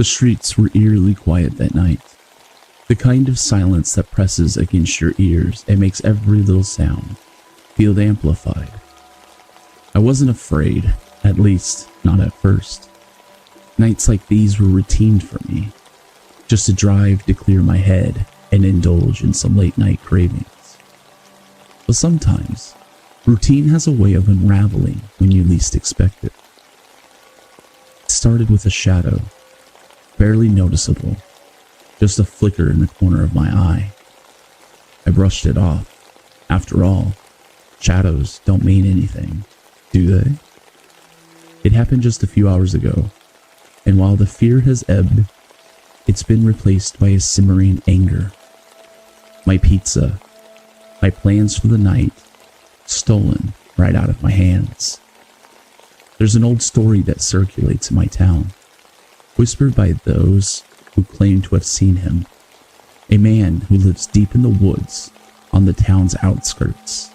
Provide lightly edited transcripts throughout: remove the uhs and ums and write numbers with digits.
The streets were eerily quiet that night. The kind of silence that presses against your ears and makes every little sound feel amplified. I wasn't afraid, at least not at first. Nights like these were routine for me, just a drive to clear my head and indulge in some late night cravings. But sometimes, routine has a way of unraveling when you least expect it. It started with a shadow, barely noticeable, just a flicker in the corner of my eye. I brushed it off. After all, shadows don't mean anything, do they? It happened just a few hours ago, and while the fear has ebbed, it's been replaced by a simmering anger. My pizza, my plans for the night, stolen right out of my hands. There's an old story that circulates in my town, whispered by those who claim to have seen him. A man who lives deep in the woods on the town's outskirts.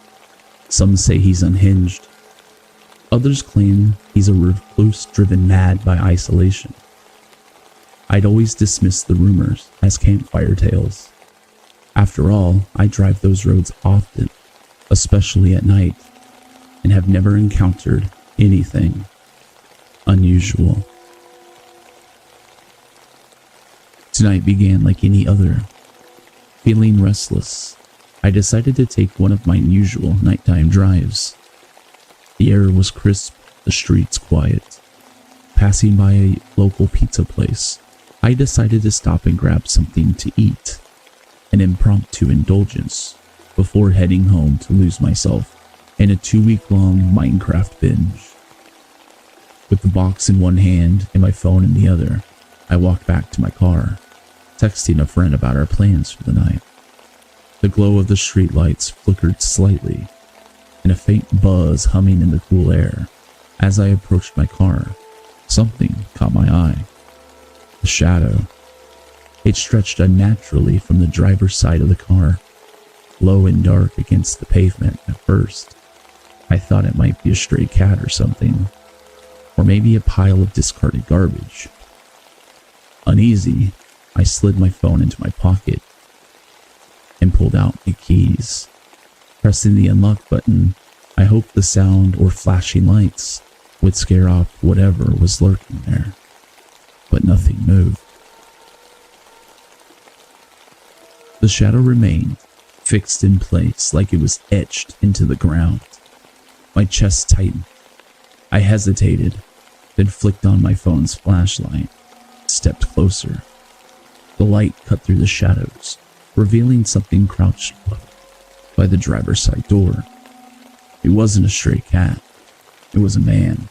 Some say he's unhinged. Others claim he's a recluse driven mad by isolation. I'd always dismissed the rumors as campfire tales. After all, I drive those roads often, especially at night, and have never encountered anything unusual. Tonight began like any other. Feeling restless, I decided to take one of my usual nighttime drives. The air was crisp, the streets quiet. Passing by a local pizza place, I decided to stop and grab something to eat, an impromptu indulgence, before heading home to lose myself in a 2-week-long Minecraft binge. With the box in one hand and my phone in the other, I walked back to my car, texting a friend about our plans for the night. The glow of the streetlights flickered slightly, and a faint buzz humming in the cool air. As I approached my car, something caught my eye. A shadow. It stretched unnaturally from the driver's side of the car, low and dark against the pavement. At first, I thought it might be a stray cat or something, or maybe a pile of discarded garbage. Uneasy, I slid my phone into my pocket and pulled out my keys. Pressing the unlock button, I hoped the sound or flashing lights would scare off whatever was lurking there, but nothing moved. The shadow remained, fixed in place like it was etched into the ground. My chest tightened. I hesitated, then flicked on my phone's flashlight, stepped closer. The light cut through the shadows, revealing something crouched low by the driver's side door. It wasn't a stray cat. It was a man.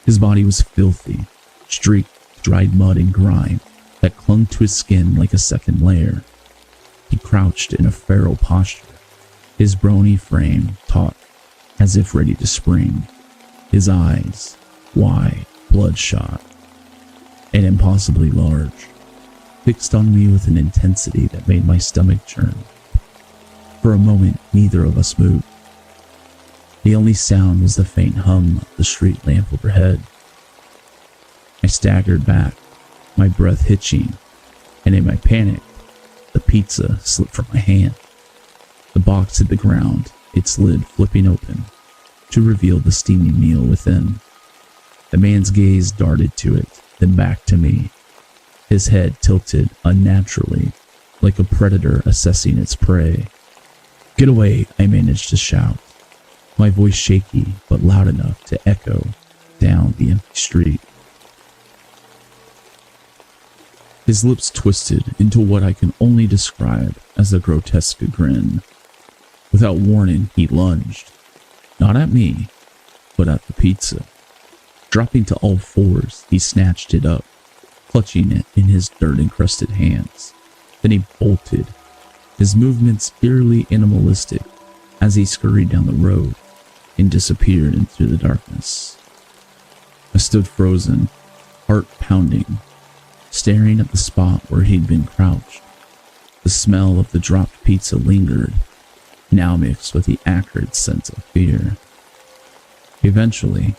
His body was filthy, streaked with dried mud and grime that clung to his skin like a second layer. He crouched in a feral posture, his brawny frame taut as if ready to spring, his eyes wide, bloodshot, and impossibly large, fixed on me with an intensity that made my stomach churn. For a moment, neither of us moved. The only sound was the faint hum of the street lamp overhead. I staggered back, my breath hitching, and in my panic, the pizza slipped from my hand. The box hit the ground, its lid flipping open to reveal the steaming meal within. The man's gaze darted to it, then back to me, his head tilted unnaturally, like a predator assessing its prey. "Get away," I managed to shout, my voice shaky but loud enough to echo down the empty street. His lips twisted into what I can only describe as a grotesque grin. Without warning, he lunged, not at me, but at the pizza. Dropping to all fours, he snatched it up, clutching it in his dirt-encrusted hands. Then he bolted, his movements eerily animalistic as he scurried down the road and disappeared into the darkness. I stood frozen, heart pounding, staring at the spot where he'd been crouched. The smell of the dropped pizza lingered, now mixed with the acrid sense of fear. Eventually,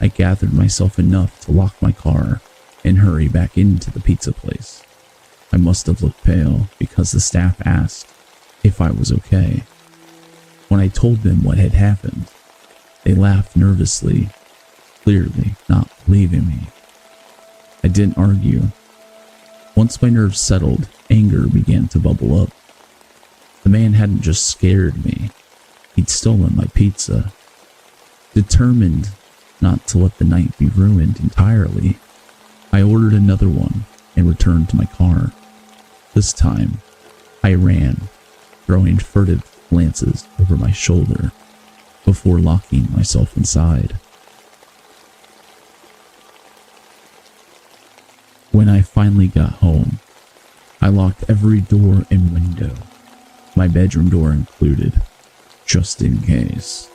I gathered myself enough to lock my car and hurry back into the pizza place. I must have looked pale because the staff asked if I was okay. When I told them what had happened, they laughed nervously, clearly not believing me. I didn't argue. Once my nerves settled, anger began to bubble up. The man hadn't just scared me, he'd stolen my pizza. Determined not to let the night be ruined entirely, I ordered another one and returned to my car. This time, I ran, throwing furtive glances over my shoulder before locking myself inside. When I finally got home, I locked every door and window, my bedroom door included, just in case.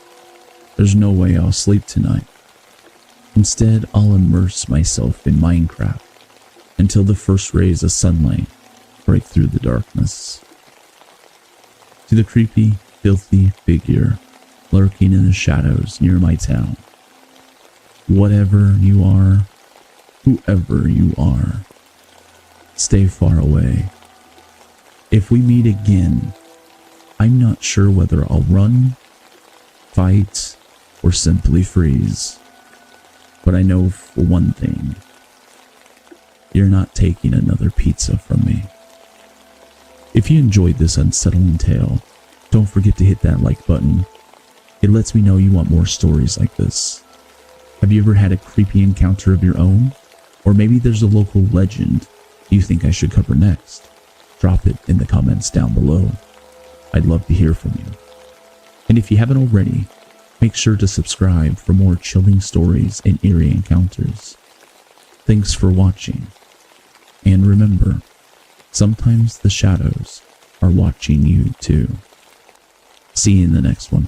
There's no way I'll sleep tonight. Instead, I'll immerse myself in Minecraft until the first rays of sunlight break through the darkness. To the creepy, filthy figure lurking in the shadows near my town, whatever you are, whoever you are, stay far away. If we meet again, I'm not sure whether I'll run, fight, or simply freeze. But I know for one thing, you're not taking another pizza from me. If you enjoyed this unsettling tale, don't forget to hit that like button. It lets me know you want more stories like this. Have you ever had a creepy encounter of your own? Or maybe there's a local legend you think I should cover next? Drop it in the comments down below. I'd love to hear from you. And if you haven't already, make sure to subscribe for more chilling stories and eerie encounters. Thanks for watching. And remember, sometimes the shadows are watching you too. See you in the next one.